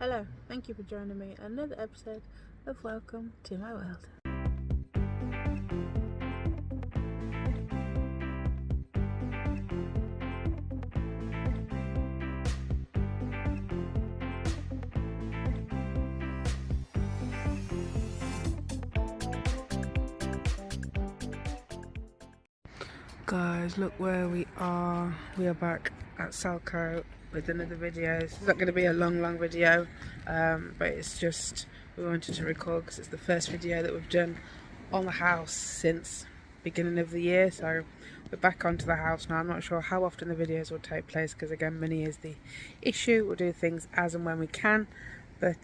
Hello, thank you for joining me in another episode of Welcome to My World. Guys, look where we are. We are back at Salco with another video. This is not going to be a long video, but it's just we wanted to record because it's the first video that we've done on the house since beginning of the year. So we're back onto the house now. I'm not sure how often the videos will take place because again money is the issue. We'll do things as and when we can, but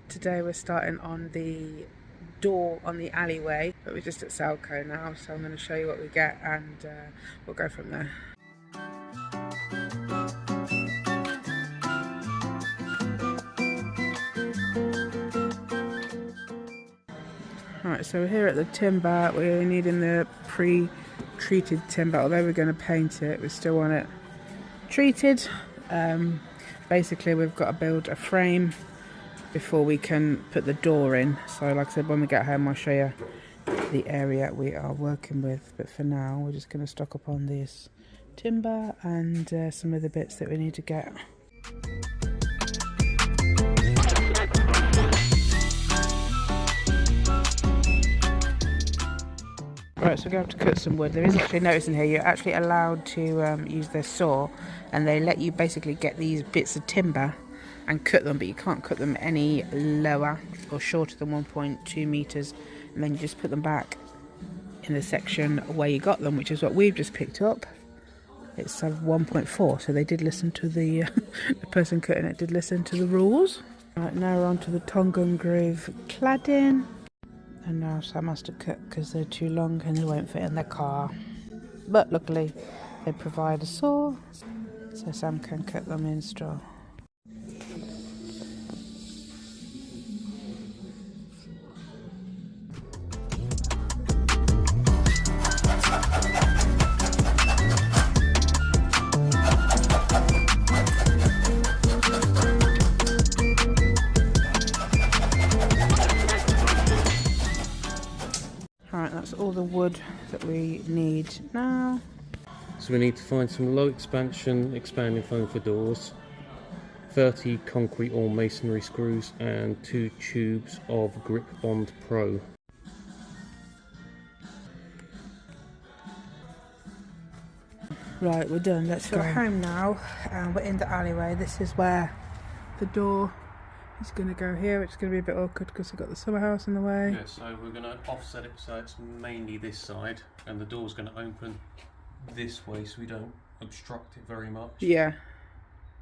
today we're starting on the door on the alleyway, but we're just at Salco now, so I'm going to show you what we get and we'll go from there. Right, so we're here at the timber. We're needing the pre-treated timber, although we're going to paint it, we still want it treated. Basically we've got to build a frame before we can put the door in. So like I said, when we get home I'll show you the area we are working with, but for now we're just going to stock up on this timber and some of the bits that we need to get. Right, so we're going to have to cut some wood. There is actually a notice in here, you're actually allowed to use their saw, and they let you basically get these bits of timber and cut them, but you can't cut them any lower or shorter than 1.2 meters, and then you just put them back in the section where you got them, which is what we've just picked up. It's 1.4, so they did listen to the the person cutting it did listen to the rules. Right, now we're on to the Tongan groove cladding, and now Sam has to cut because they're too long and they won't fit in their car, but luckily they provide a saw so Sam can cut them in straw. Alright, that's all the wood that we need now. So we need to find some low expansion expanding foam for doors, 30 concrete or masonry screws and 2 tubes of Grip Bond Pro. Right, we're done. Let's go home now. We're in the alleyway. This is where the door is going to go here, which is going to be a bit awkward because we've got the summer house in the way. Yeah, so we're going to offset it so it's mainly this side, and the door's going to open this way so we don't obstruct it very much. Yeah.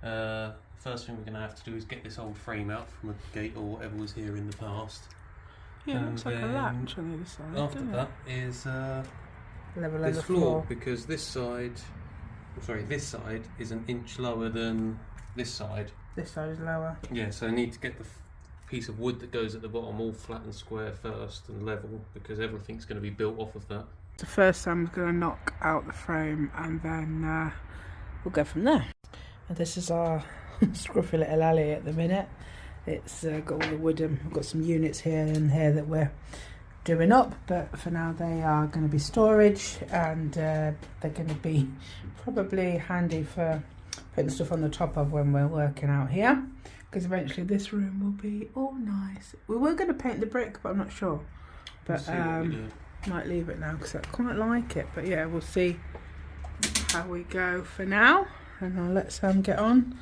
First thing we're going to have to do is get this old frame out from a gate or whatever was here in the past. Yeah, it looks like a latch on the other side. After that is level this the floor, because this side is an inch lower than this side. This side is lower. Yeah, so I need to get the piece of wood that goes at the bottom all flat and square first and level, because everything's going to be built off of that. So first Sam's going to knock out the frame and then we'll go from there. And this is our scruffy little alley at the minute. It's got all the wooden, we've got some units here and here that we're doing up, but for now they are going to be storage, and they're going to be probably handy for putting stuff on the top of when we're working out here, because eventually this room will be all nice. We were going to paint the brick, but I'm not sure, but might leave it now because I quite like it. But yeah, we'll see how we go for now, and I'll let Sam get on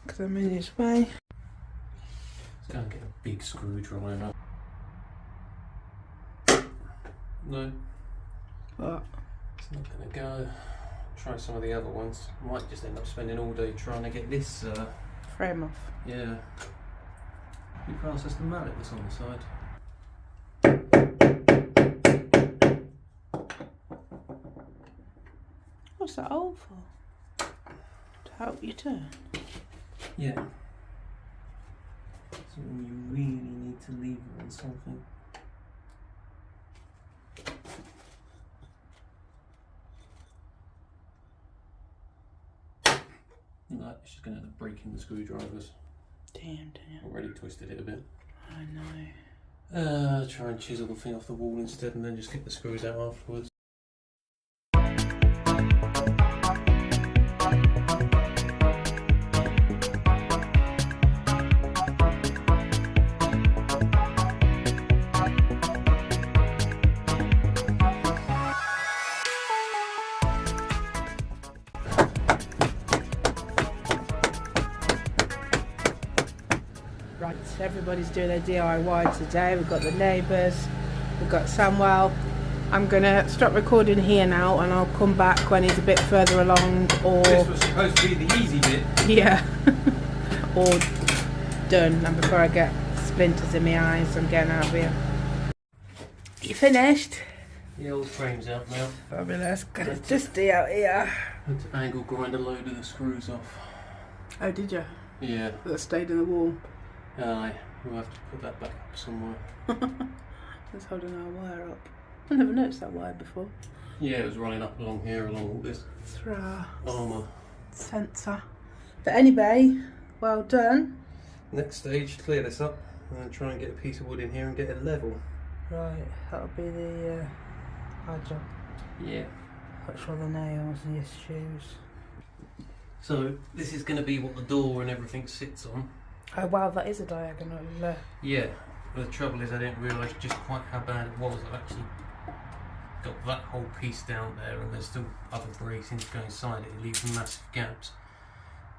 because I'm in his way. Let's go and get a big screwdriver. No. What? It's not going to go. Try some of the other ones. Might just end up spending all day trying to get this Frame off. Yeah. You pass us the mallet that's on the side. What's that hole for? To help you turn? Yeah. So when you really need to lever on something. No, it's just going to end up breaking the screwdrivers. Damn. really twisted it a bit. I know. Try and chisel the thing off the wall instead and then just get the screws out afterwards. Right, everybody's doing their DIY today. We've got the neighbours, we've got Samuel. I'm going to stop recording here now and I'll come back when he's a bit further along, or... This was supposed to be the easy bit. Yeah. Or done, and before I get splinters in my eyes, I'm getting out of here. You finished? The old frame's out now. Fabulous. Got it dusty out here. Had to angle grind a load of the screws off. Oh, did you? Yeah. That stayed in the wall. Aye, we'll have to put that back up somewhere. That's holding our wire up. I never noticed that wire before. Yeah, it was running up along here, along all this It's our armour. sensor. But anyway, well done. Next stage, clear this up and then try and get a piece of wood in here and get it level. Right, that'll be the hard job. Yeah. Watch all the nails and your shoes. So this is going to be what the door and everything sits on. Oh wow, that is a diagonal. Yeah, but the trouble is I didn't realise just quite how bad it was. I've actually got that whole piece down there and there's still other bracings to go inside it. It leaves massive gaps.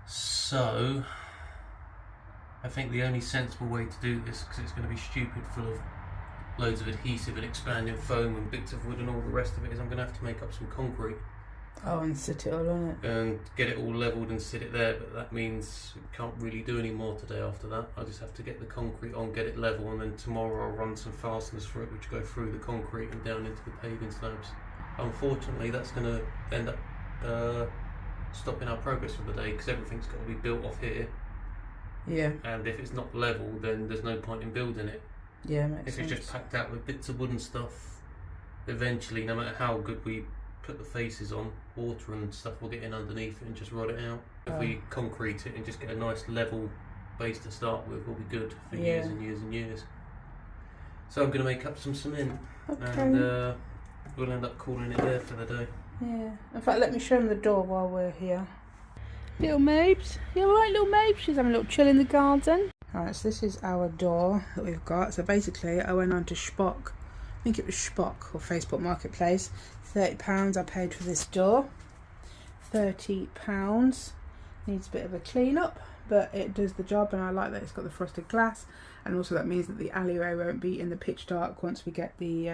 So I think the only sensible way to do this, because it's going to be stupid full of loads of adhesive and expanding foam and bits of wood and all the rest of it, is I'm going to have to make up some concrete. Oh, and sit it all on it. And get it all levelled and sit it there, but that means we can't really do any more today after that. I just have to get the concrete on, get it level, and then tomorrow I'll run some fasteners for it which go through the concrete and down into the paving slabs. Unfortunately that's going to end up stopping our progress for the day, because everything's got to be built off here. Yeah. And if it's not level, then there's no point in building it. Yeah, makes If sense. it's just packed out with bits of wood and stuff, eventually, no matter how good we put the faces on, water and stuff will get in underneath it and just rot it out. If we concrete it and just get a nice level base to start with, we'll be good for years and years and years. So I'm going to make up some cement, and we'll end up calling it there for the day. Yeah. In fact, let me show them the door while we're here. Little Mabes. You alright, little Mabes? She's having a little chill in the garden. Alright, so this is our door that we've got. So basically, I went on to Spock. I think it was Spock or Facebook Marketplace. £30 I paid for this door. £30. Needs a bit of a clean up, but it does the job, and I like that it's got the frosted glass, and also that means that the alleyway won't be in the pitch dark once we get the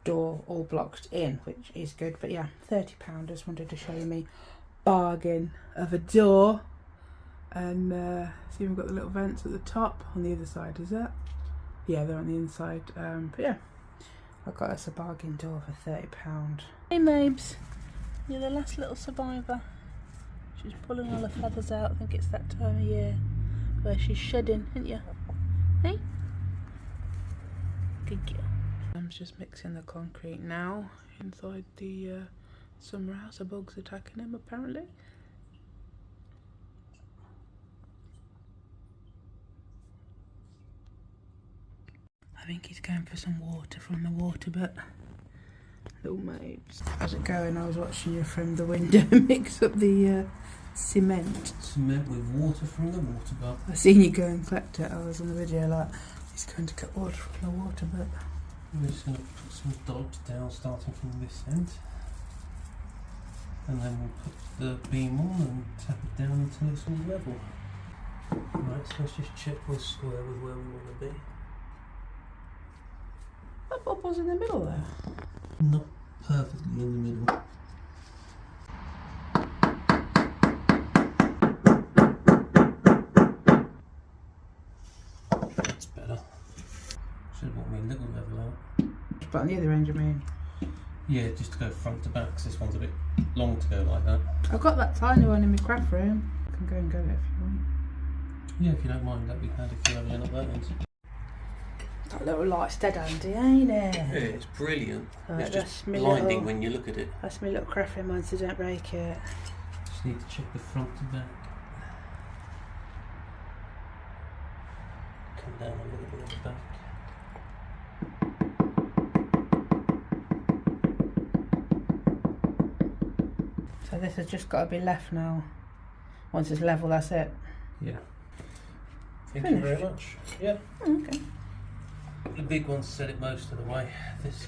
door all blocked in, which is good. But yeah, £30. Just wanted to show you me bargain of a door. And see, we've got the little vents at the top. On the other side, is that? Yeah, they're on the inside. But yeah, I got us a bargain door for £30. Hey Mabes, you're the last little survivor. She's pulling all her feathers out. I think it's that time of year where she's shedding, isn't you? Hey? Good girl. I'm just mixing the concrete now inside the summer house. A bug's attacking him apparently. I think he's going for some water from the water butt. Little Mabes. How's it going? I was watching you from the window mix up the cement. Cement with water from the water butt. I seen you go and collect it. I was on the video like, he's going to get water from the water butt. We're just going to put some dollops down starting from this end. And then we'll put the beam on and tap it down until it's all level. Right, so let's just check we're square with where we want to be. That bubble's in the middle there. Not perfectly in the middle. That's better. Should want me a little level out. But on the other end, you mean? Yeah, just to go front to back, because this one's a bit long to go like that. I've got that tiny one in my craft room. I can go and get it if you want. Yeah, if you don't mind, that'd be handy if you have it at that end. That little light's dead handy, ain't it? Yeah, it's brilliant. Right, it's just blinding when you look at it. That's my little craft room one, so don't break it. Just need to check the front to back. come down a little bit at the back. So this has just got to be left now. Once it's level, that's it. Yeah. Thank Finished. you very much. Yeah. Okay. The big ones said it most of the way. This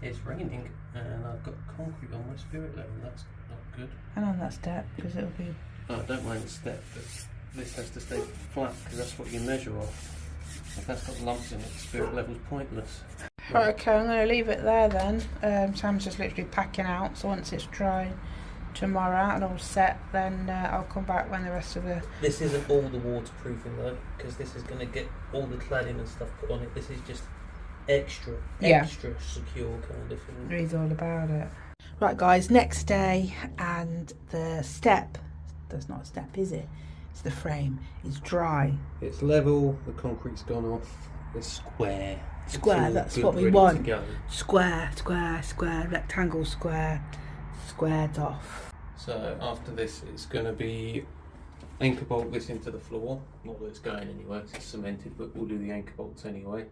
it's raining and I've got concrete on my spirit level. That's not good. And on that step, because it'll be. Oh, I don't mind the step, but this has to stay flat because that's what you measure off. If that's got lumps in it, the spirit level's pointless. Right, okay, I'm going to leave it there then. Sam's just literally packing out, so once it's dry tomorrow and all set, then I'll come back when the rest of the... This isn't all the waterproofing though, because this is going to get all the cladding and stuff put on it. This is just extra secure kind of thing. Read all about it. Right guys, next day, and the step, that's not a step is it? It's the frame, is dry. It's level, the concrete's gone off, it's square. Square, that's what we want. Square, rectangle, square, squared off. So after this, it's going to be anchor bolt this into the floor. Not that it's going anywhere, it's cemented, but we'll do the anchor bolts anyway.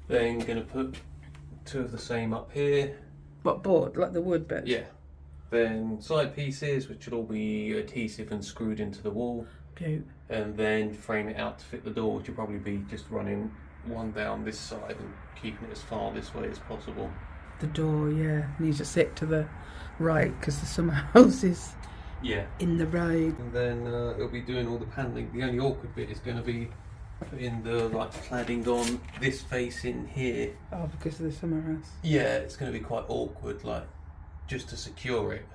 Then going to put two of the same up here. What, board, like the wood bits? Yeah. Then side pieces, which will all be adhesive and screwed into the wall. Cute. And then frame it out to fit the door, which will probably be just running one down this side and keeping it as far this way as possible. The door, yeah, needs to sit to the right because the summer house is in the road. And then it'll be doing all the panelling. The only awkward bit is going to be putting the cladding on this face in here. Oh, because of the summer house. Yeah, it's going to be quite awkward, just to secure it.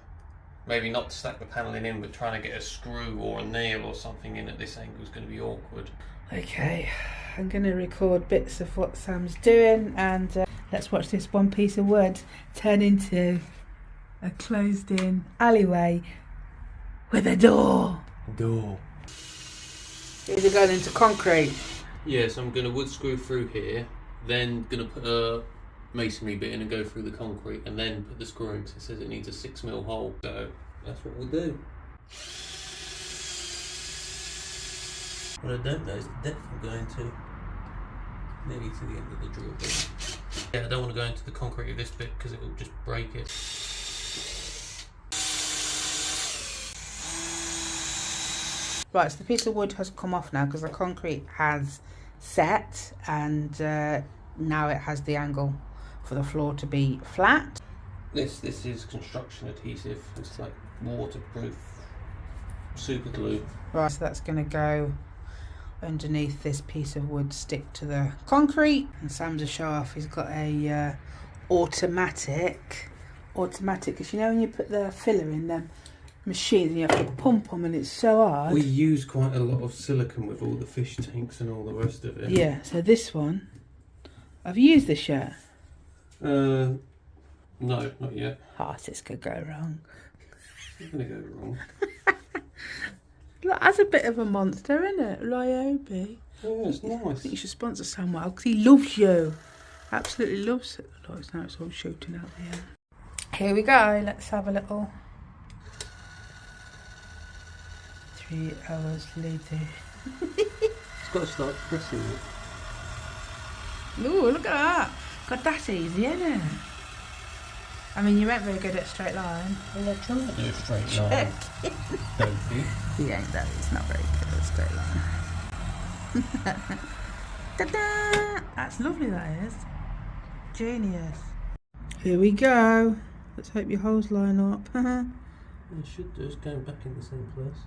Maybe not to stack the panelling in, but trying to get a screw or a nail or something in at this angle is going to be awkward. Okay, I'm going to record bits of what Sam's doing, and let's watch this one piece of wood turn into a closed-in alleyway with a door. Is it going into concrete? Yeah, so I'm going to wood screw through here, then going to put a masonry bit in and go through the concrete, and then put the screw in because it says it needs a 6mm hole. So that's what we'll do. What I don't know is the depth I'm going to. Maybe to the end of the drill bit. Yeah, I don't want to go into the concrete of this bit because it will just break it. Right, so the piece of wood has come off now because the concrete has set, and now it has the angle for the floor to be flat. This is construction adhesive. It's like waterproof super glue. Right, so that's going to go underneath this piece of wood, stick to the concrete. And Sam's a show off. He's got a automatic, because you know when you put the filler in them machines and you have to pump them and it's so hard. We use quite a lot of silicone with all the fish tanks and all the rest of it. Yeah, so this one, have you used this yet? No, not yet. Oh, this could go wrong. It's gonna go wrong. Look, that's a bit of a monster, isn't it? Ryobi. Yeah, it's nice. I think you should sponsor Samuel because he loves you. Absolutely loves it. Look, now it's all shooting out the air. Here we go. Let's have a little. 3 hours later. It's got to start pressing it. Ooh, look at that. God, that's easy, isn't it? I mean, you weren't very good at straight line. Well, I try to do a straight line. Don't you? He ain't though. He's not very good at straight line. Ta-da! That's lovely, that is. Genius. Here we go. Let's hope your holes line up. It should do. It's going back in the same place.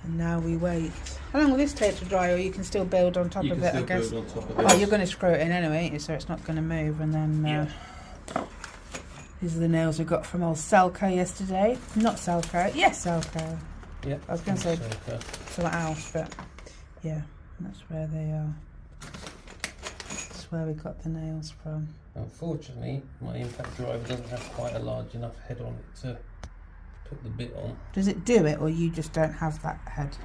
And now we wait. How long will this take to dry, or you can still build on top of it, I guess? Build on top of this. Oh, you're going to screw it in anyway, ain't you? So it's not going to move. And then these are the nails we got from old Selco yesterday. Not Selco. Yes, Selco. Yeah. I was going to say something else, but yeah, that's where they are. That's where we got the nails from. Unfortunately, my impact driver doesn't have quite a large enough head on it to put the bit on. Does it do it, or you just don't have that head?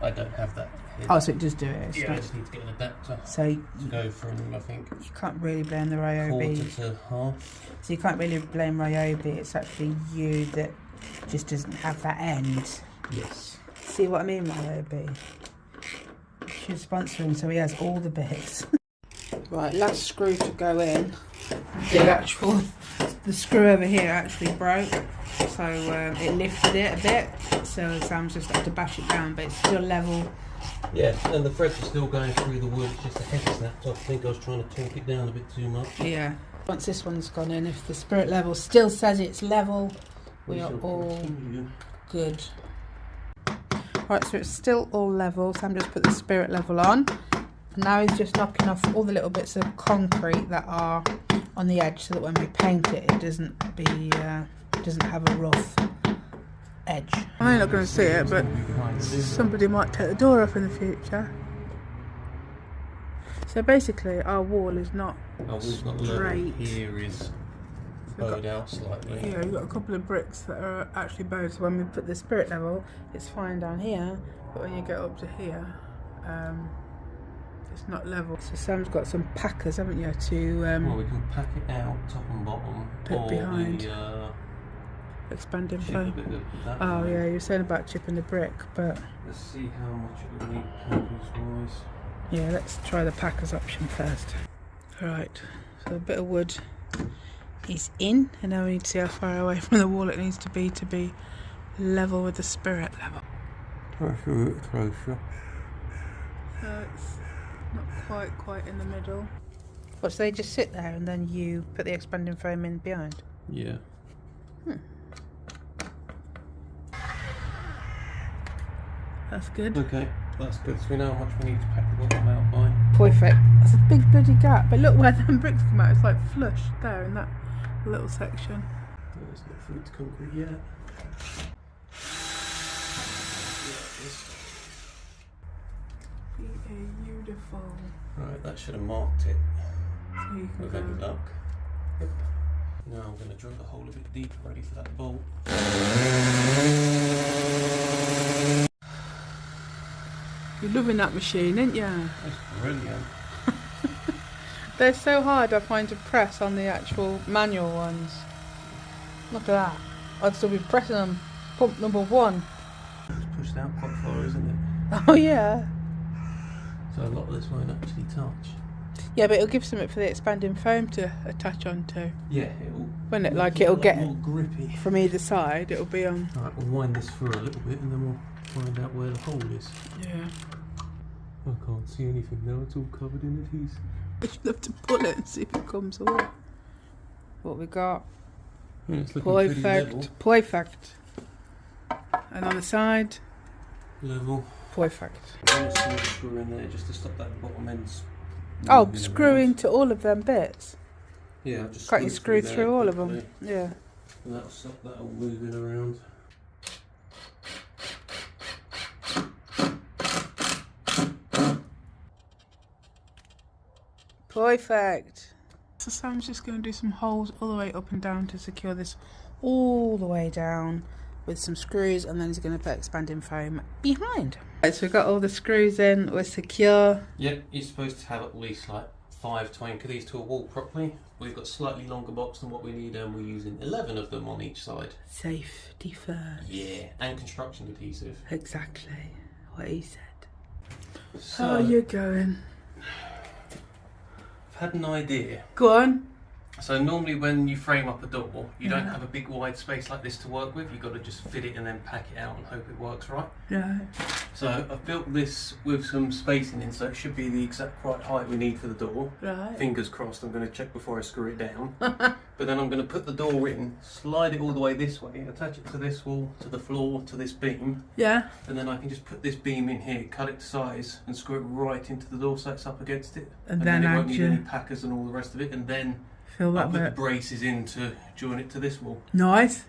I don't have that head. Oh, so it does do it. It's yeah, not... I just need to get an adapter. So you go from, I think, you can't really blame the Ryobi. quarter to half. So you can't really blame Ryobi. It's actually you that just doesn't have that end. Yes. See what I mean by OB? Should sponsor him so he has all the bits. Right, last screw to go in. The screw over here actually broke, so it lifted it a bit. So Sam's just had to bash it down, but it's still level. Yeah, and the threads are still going through the wood. It's just the head snapped off. I think I was trying to torque it down a bit too much. Yeah. Once this one's gone in, if the spirit level still says it's level, we are all good. Right, so it's still all level. Sam just put the spirit level on. Now he's just knocking off all the little bits of concrete that are on the edge, so that when we paint it, it doesn't have a rough edge. I'm not going to see it, but somebody might take the door off in the future. So basically, our wall is not straight. Here is bowed out slightly. Yeah, we've got a couple of bricks that are actually bowed, so when we put the spirit level, it's fine down here, but when you get up to here, it's not level. So Sam's got some packers, haven't you, to well, we can pack it out top and bottom, put or behind expanding foam. Oh yeah, you were saying about chipping the brick, but let's see how much it would need packers wise. Yeah, let's try the packers option first. Alright, so a bit of wood is in, and now we need to see how far away from the wall it needs to be level with the spirit level. That's a bit closer. So it's not quite in the middle. What, so they just sit there and then you put the expanding foam in behind? Yeah. That's good. Okay, that's good. So we know how much we need to pack the bottom out by. Perfect. That's a big bloody gap. But look where them bricks come out. It's like flush there in that little section. It's not through to concrete yet. Beautiful. Right, that should have marked it. So you can with any luck. Yep. Now I'm going to drill the hole a bit deeper, ready for that bolt. You're loving that machine, ain't you? That's brilliant. They're so hard, I find, to press on the actual manual ones. Look at that. I'd still be pressing them. Pump number 1. It's pushed out quite far, isn't it? Oh yeah. So a lot of this won't actually touch. Yeah, but it'll give something for the expanding foam to attach onto. Yeah, it'll. Won't it? Like it'll get more grippy from either side. It'll be on. Alright, we'll wind this through a little bit and then we'll find out where the hole is. Yeah. I can't see anything now, it's all covered in adhesive. We should have to pull it and see if it comes away. What we got? Yeah, it's looking pretty level. Perfect. And on the side? Level. Perfect. I'm just going to screw in there just to stop that bottom end. Oh, screw into all of them bits? Yeah, I'll just can't you screw through all of them? Yeah. And that'll stop that all moving around. Perfect. So Sam's just going to do some holes all the way up and down to secure this all the way down with some screws, and then he's going to put expanding foam behind. Right, so we've got all the screws in, we're secure. Yep, you're supposed to have at least like 5 to anchor these to a wall properly. We've got slightly longer bolts than what we need, and we're using 11 of them on each side. Safety first. Yeah, and construction adhesive. Exactly what he said. So, how are you going? I've had an idea. Go on. So normally when you frame up a door, you don't have a big wide space like this to work with. You've got to just fit it and then pack it out and hope it works right. Yeah. So I've built this with some spacing in, so it should be the exact right height we need for the door. Right. Fingers crossed, I'm going to check before I screw it down. But then I'm going to put the door in, slide it all the way this way, attach it to this wall, to the floor, to this beam. Yeah. And then I can just put this beam in here, cut it to size, and screw it right into the door so it's up against it. And then it won't need any packers and all the rest of it. And then fill that I'll put bit. the braces in to join it to this wall. Nice.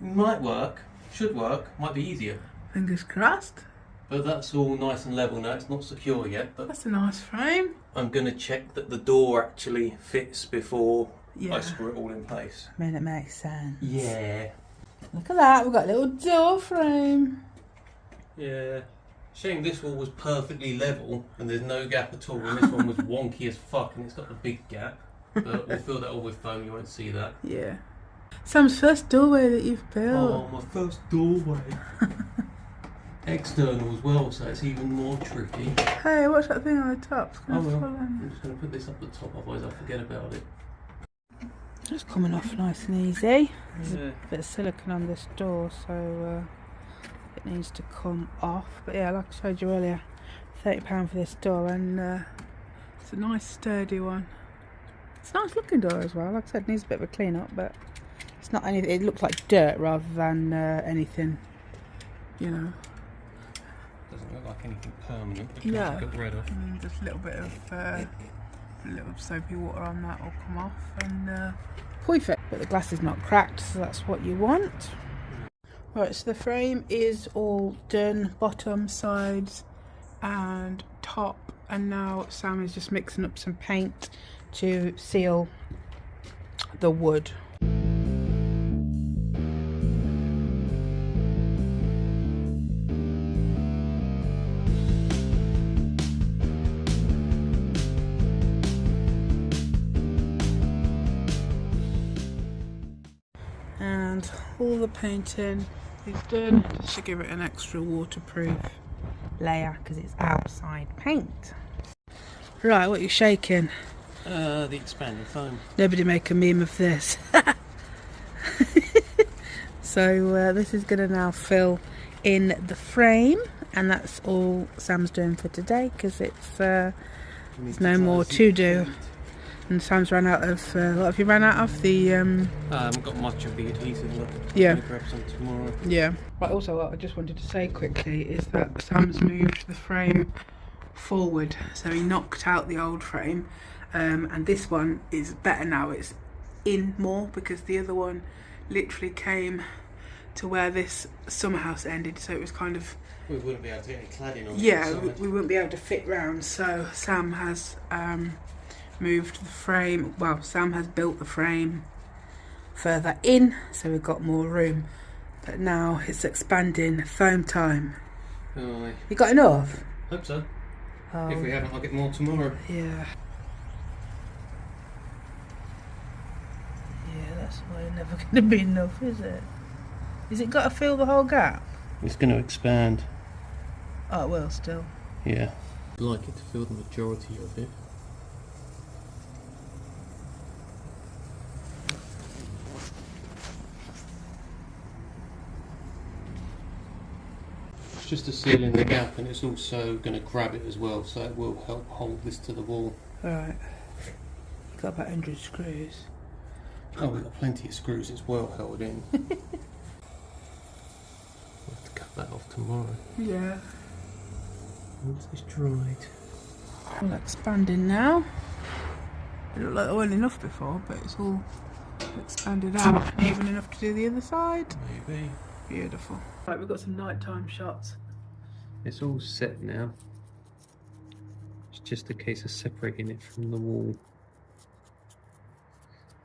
Might work, should work, might be easier. Fingers crossed. But that's all nice and level now, it's not secure yet. But that's a nice frame. I'm going to check that the door actually fits before Yeah. I screw it all in place. I mean, it makes sense. Yeah. Look at that, we've got a little door frame. Yeah. Shame this wall was perfectly level and there's no gap at all, and this one was wonky as fuck and it's got the big gap. But we'll fill that all with foam, you won't see that. Yeah. Sam's first doorway that you've built. Oh, my first doorway. external as well, so it's even more tricky. Hey, what's that thing on the top? It's Oh gonna well, fall in. I'm just going to put this up the top, otherwise I'll forget about it. It's coming off nice and easy. There's Yeah. a bit of silicone on this door, so it needs to come off. But yeah, like I showed you earlier, £30 for this door, and it's a nice sturdy one. It's a nice looking door as well. Like I said, it needs a bit of a clean up, but it's not anything. It looks like dirt rather than anything, you know. Doesn't look like anything permanent that No. can't get rid of. And just a little bit of a little soapy water on that will come off, and perfect. But the glass is not cracked, so that's what you want. Right, so the frame is all done, bottom, sides and top, and now Sam is just mixing up some paint to seal the wood. And all the painting is done, just to give it an extra waterproof layer because it's outside paint. Right, what are you shaking? The expanding foam. Nobody make a meme of this. So this is going to now fill in the frame, and that's all Sam's doing for today because it's there's no more to do. And Sam's ran out of, what have you ran out of? The I haven't got much of the adhesive left. Yeah. I'm gonna grab some tomorrow. Yeah. But also what I just wanted to say quickly is that Sam's moved the frame forward. So he knocked out the old frame, and this one is better now. It's in more because the other one literally came to where this summer house ended. So it was kind of... We wouldn't be able to get any cladding on Yeah, it. we wouldn't be able to fit round. So Sam has... moved the frame, well, Sam has built the frame further in, so we've got more room. But now it's expanding foam time. Oh, You got enough? hope so. Oh, If we haven't, I'll get more tomorrow. yeah. Yeah, that's why it's never going to be enough, is it? Is it got to fill the whole gap? It's going to expand. Oh, it will still. Yeah. I'd like it to fill the majority of it. Just to seal in the gap, and it's also going to grab it as well, so it will help hold this to the wall. Alright. You've got about 100 screws. Oh, we've got plenty of screws, it's well held in. We'll have to cut that off tomorrow. Yeah. Once it's dried. All expanding now. It looked like there wasn't enough before, but it's all expanded out, and even enough to do the other side. Maybe. Beautiful. Right, we've got some nighttime shots. It's all set now. It's just a case of separating it from the wall.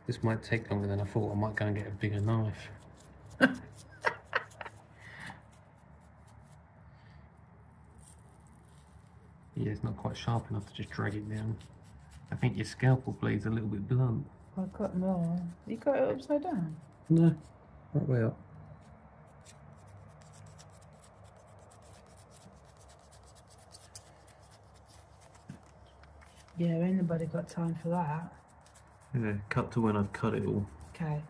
This might take longer than I thought. I might go and get a bigger knife. Yeah, it's not quite sharp enough to just drag it down. I think your scalpel blade's a little bit blunt. I've got more. You got it upside down? No, right way up. Yeah, ain't nobody got time for that. Yeah, cut to when I've cut it all. Okay.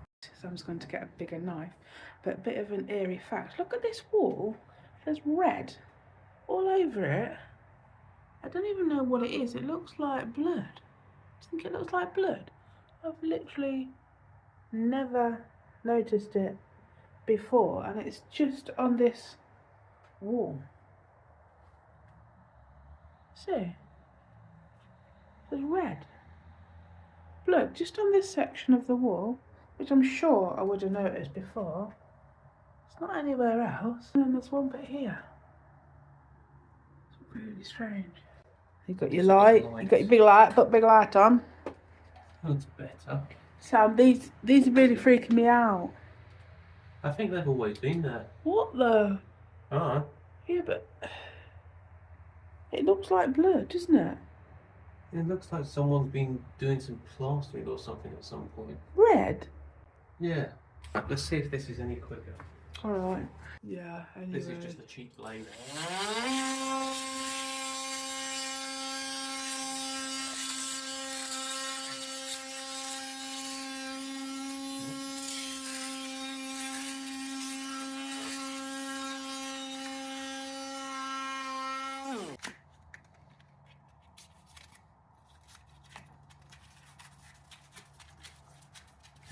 So I'm just going to get a bigger knife. But a bit of an eerie fact. Look at this wall. There's red all over it. I don't even know what it is. It looks like blood. Do you think it looks like blood? I've literally never noticed it before, and it's just on this wall. See? There's red blood just on this section of the wall, which I'm sure I would have noticed before. It's not anywhere else. And then there's one bit here. It's really strange. You got your light. You got your big light. Put big light on. That's better. Sam, these are really freaking me out. I think they've always been there. What the? Alright. Yeah, but it looks like blood, doesn't it? It looks like someone's been doing some plastering or something at some point. Red. Yeah. Let's see if this is any quicker. Alright. Yeah, anyway. This is just a cheap lay.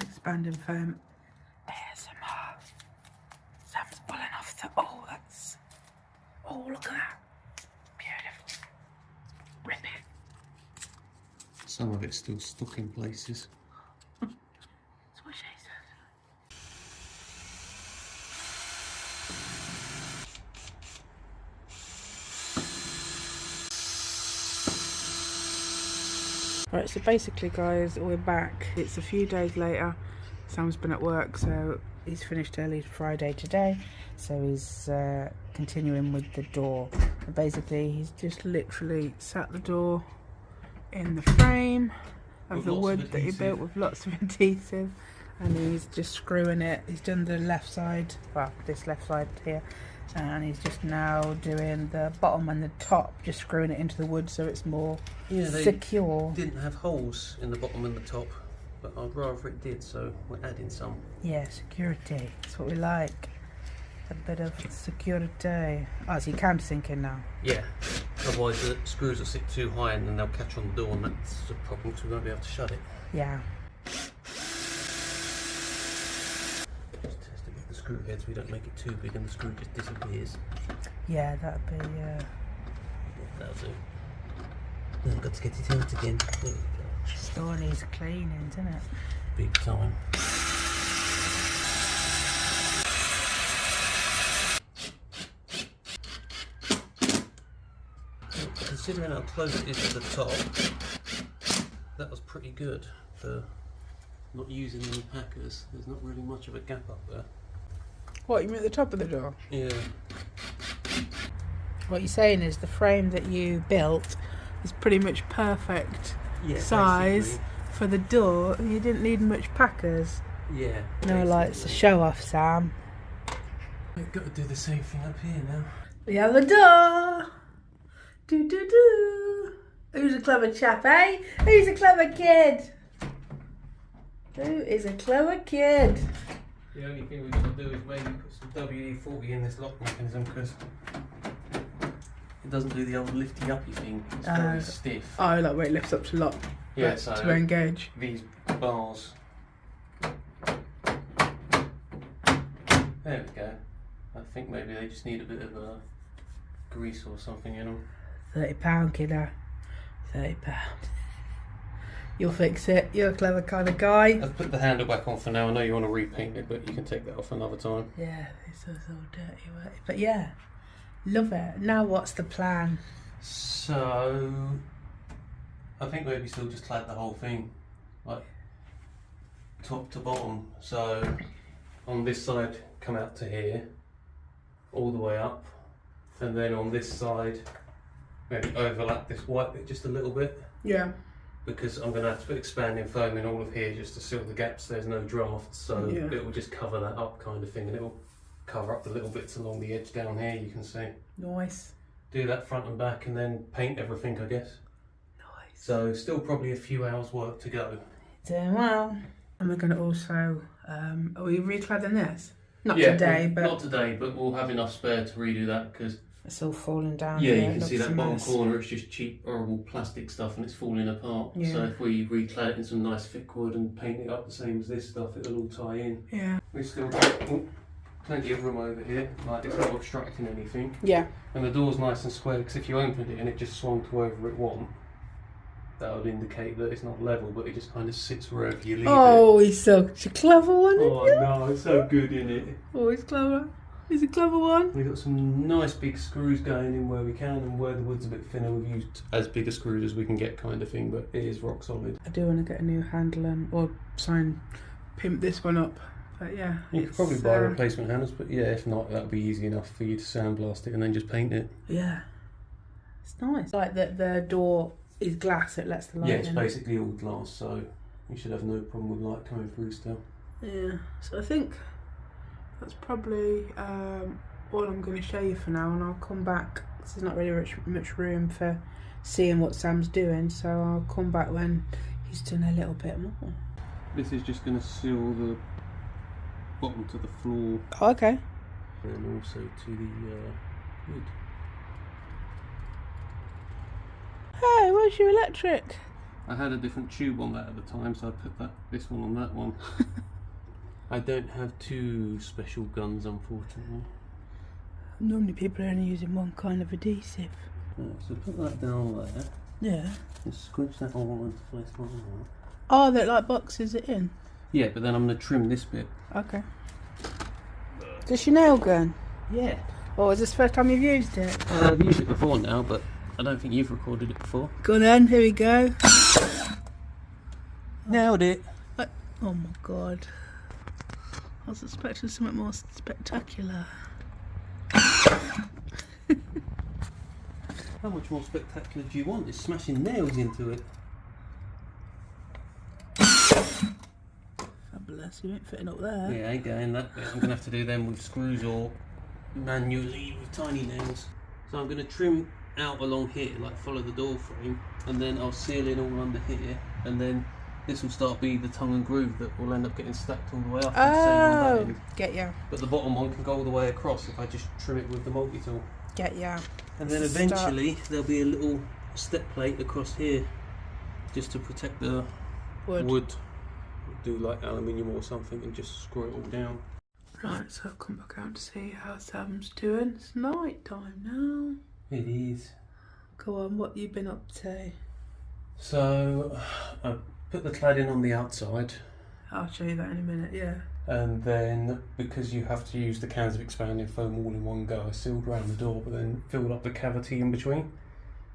Expanding foam. ASMR. Sam's pulling off the. Oh, that's. Oh, look at that. Beautiful. Rip it. Some of it's still stuck in places. That's what she said. Right, so basically guys, we're back. It's a few days later. Sam's been at work, so he's finished early Friday today, so he's continuing with the door. And basically he's just literally sat the door in the frame of the wood that he built with lots of adhesive, and he's just screwing it. He's done the left side, well, this left side here, and he's just now doing the bottom and the top, just screwing it into the wood so it's more secure. Didn't have holes in the bottom and the top, but I'd rather it did, so we're adding some. Yeah, security. That's what we like. A bit of security. Oh, so you can sink in now. Yeah. Otherwise the screws will sit too high and then they'll catch on the door, and that's a problem because we won't be able to shut it. Yeah. Just test it with the screw heads. We don't make it too big and the screw just disappears. Yeah, that'd be. That'll do. Then I've got to get it out again. There we go. Store needs cleaning, doesn't it? Big time. Considering how close it is to the top, that was pretty good for not using any packers. There's not really much of a gap up there. What, you mean at the top of the door? Yeah. What you're saying is the frame that you built is pretty much perfect size basically. For the door. You didn't need much packers. Yeah. No lights to show off, Sam. We've got to do the same thing up here now. The other door. Do do do. Who's a clever chap, eh? Who's a clever kid? Who is a clever kid? The only thing we've got to do is maybe put some WD-40 in this lock mechanism because it doesn't do the old lifty uppy thing. It's very stiff. Oh, like where it lifts up to lock. Yeah, like, so to engage. These bars. There we go. I think maybe they just need a bit of grease or something in them. £30, kiddo. £30. You'll fix it. You're a clever kind of guy. I've put the handle back on for now. I know you want to repaint it, but you can take that off another time. Yeah, it's all dirty work. But yeah, love it. Now what's the plan? So, I think maybe still just clad the whole thing, like top to bottom. So, on this side, come out to here, all the way up, and then on this side, maybe overlap this white bit just a little bit. Yeah. Because I'm going to have to put expanding foam in all of here just to seal the gaps. There's no draft, so it will just cover that up kind of thing, and it will cover up the little bits along the edge down here, you can see. Nice. Do that front and back and then paint everything, I guess. Nice. So still probably a few hours work to go. Doing well. And we're going to also, are we recladding this? Not today, but... Not today, but we'll have enough spare to redo that because... It's all falling down. Yeah, here. you can see that bottom corner, it's just cheap, horrible plastic stuff and it's falling apart. Yeah. So if we reclad it in some nice thick wood and paint it up the same as this stuff, it'll all tie in. Yeah. We've still got plenty of room over here, like it's not obstructing anything. Yeah. And the door's nice and square because if you opened it and it just swung to wherever it want, that would indicate that it's not level, but it just kind of sits wherever you leave it. Oh, he's such a clever one, Oh isn't he? no, it's so good, isn't it? Oh, he's clever. He's a clever one. We've got some nice big screws going in where we can, and where the wood's a bit thinner we've used as big a screws as we can get kind of thing, but it is rock solid. I do want to get a new handle and, or try and pimp this one up. But yeah. You could probably buy replacement handles, but yeah, if not, that'll be easy enough for you to sandblast it and then just paint it. Yeah. It's nice. Like the door is glass, it lets the light in. Yeah, it's basically all glass, so you should have no problem with light coming through still. Yeah. So I think that's probably all I'm going to show you for now, and I'll come back. There's not really much room for seeing what Sam's doing, so I'll come back when he's done a little bit more. This is just going to seal the bottom to the floor. Oh, okay. And also to the wood. Hey, where's your electric? I had a different tube on that at the time, so I put this one on that one. I don't have two special guns, unfortunately. Normally people are only using one kind of adhesive. Right, so put that down there. Yeah. And squinch that all into place like that. Oh, that like boxes it in? Yeah, but then I'm going to trim this bit. Okay. Is this your nail gun? Yeah. Or is this the first time you've used it? I've used it before now, but I don't think you've recorded it before. Go on then, here we go. Nailed it. Oh my god. I was expecting something more spectacular. How much more spectacular do you want? It's smashing nails into it. Fabulous, you ain't fitting up there. Yeah, ain't going that bit. I'm going to have to do them with screws or manually with tiny nails. So I'm going to trim out along here, like follow the door frame, and then I'll seal in all under here, and then this will start be the tongue and groove that will end up getting stacked all the way up. Oh, get ya. But the bottom one can go all the way across if I just trim it with the multi-tool. Get ya. And then eventually there'll be a little step plate across here just to protect the wood. Do like aluminium or something and just screw it all down. Right, so I've come back out to see how Sam's doing. It's night time now. It is. Go on, what you been up to? So I put the cladding on the outside. I'll show you that in a minute, yeah. And then, because you have to use the cans of expanding foam all in one go, I sealed around the door but then filled up the cavity in between.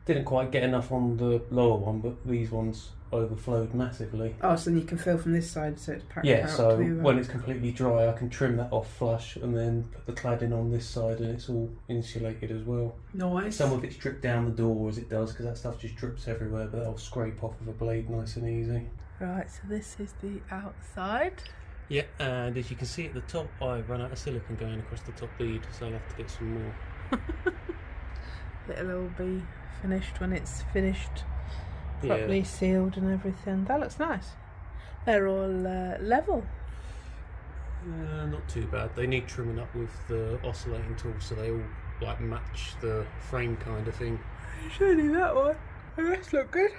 Didn't quite get enough on the lower one, but these ones overflowed massively. Oh, so then you can fill from this side so it's packed out. Yeah, so to the when it's completely dry I can trim that off flush and then put the cladding on this side and it's all insulated as well. Nice. Some of it's dripped down the door as it does because that stuff just drips everywhere, but that'll scrape off with a blade nice and easy. Right, so this is the outside. Yeah, and as you can see at the top, I've run out of silicone going across the top bead, so I'll have to get some more. It'll all be finished when it's finished, properly sealed and everything. That looks nice. They're all level. Not too bad. They need trimming up with the oscillating tool so they all like match the frame kind of thing. Surely that one. The rest look good.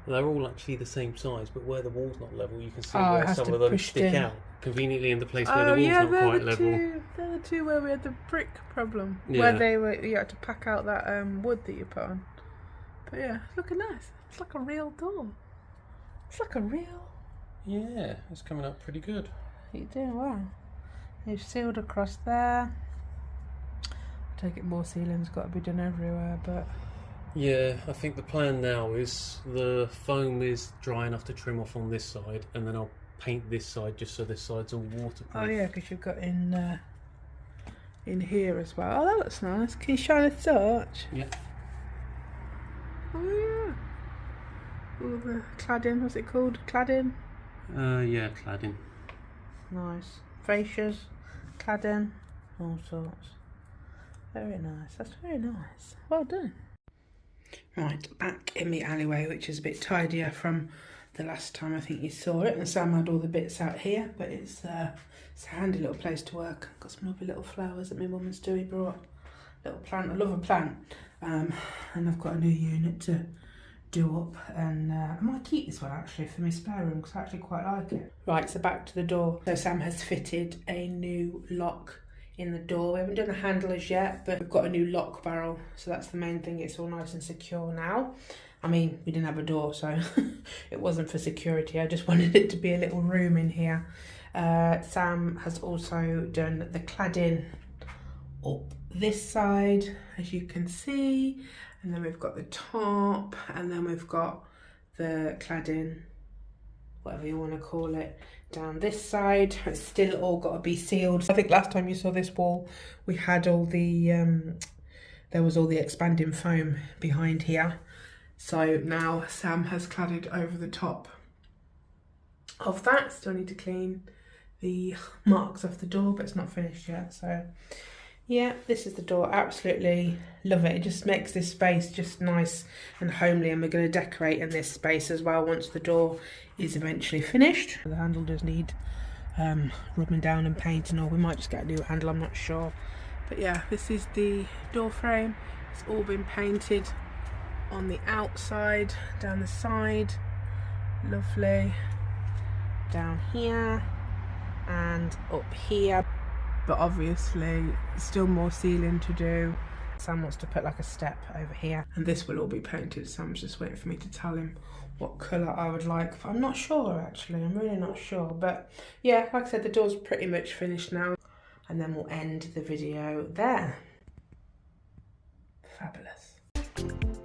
They're all actually the same size, but where the wall's not level, you can see where some of them stick out conveniently in the place where the wall's not quite level. They're the two where we had the brick problem, Yeah. where you had to pack out that wood that you put on. But yeah, it's looking nice. It's like a real door. It's like a real. Yeah, it's coming up pretty good. You're doing well. You've sealed across there. I take it more sealing's got to be done everywhere, but. Yeah, I think the plan now is the foam is dry enough to trim off on this side, and then I'll paint this side just so this side's all waterproof. Oh yeah, because you've got in here as well. Oh, that looks nice. Can you shine a torch? Yeah. Oh yeah. All the cladding, what's it called? Cladding? Yeah, cladding. Nice. Fascias, cladding, all sorts. Very nice. That's very nice. Well done. Right, back in the alleyway, which is a bit tidier from the last time I think you saw it. And Sam had all the bits out here, but it's a handy little place to work. Got some lovely little flowers that my mum and Stewie brought. Little plant, I love a plant. And I've got a new unit to do up, and I might keep this one actually for my spare room because I actually quite like it. Right, so back to the door. So Sam has fitted a new lock in the door. We haven't done the handles yet, but we've got a new lock barrel, so that's the main thing. It's all nice and secure now. I mean, we didn't have a door, so it wasn't for security. I just wanted it to be a little room in here. Sam has also done the cladding up this side, as you can see, and then we've got the top, and then we've got the cladding, whatever you want to call it, down this side. It's still all got to be sealed. I think last time you saw this wall, we had all the there was all the expanding foam behind here. So now Sam has cladded over the top of that. Still need to clean the marks off the door, but it's not finished yet. So yeah, this is the door. Absolutely love it. It just makes this space just nice and homely, and we're going to decorate in this space as well once the door is eventually finished. The handle does need rubbing down and painting, or we might just get a new handle, I'm not sure. But yeah, this is the door frame. It's all been painted on the outside, down the side, lovely, down here and up here. But obviously still more ceiling to do. Sam wants to put like a step over here, and this will all be painted. Sam's just waiting for me to tell him what colour I would like. I'm not sure actually, I'm really not sure. But yeah, like I said, the door's pretty much finished now, and then we'll end the video there. Fabulous.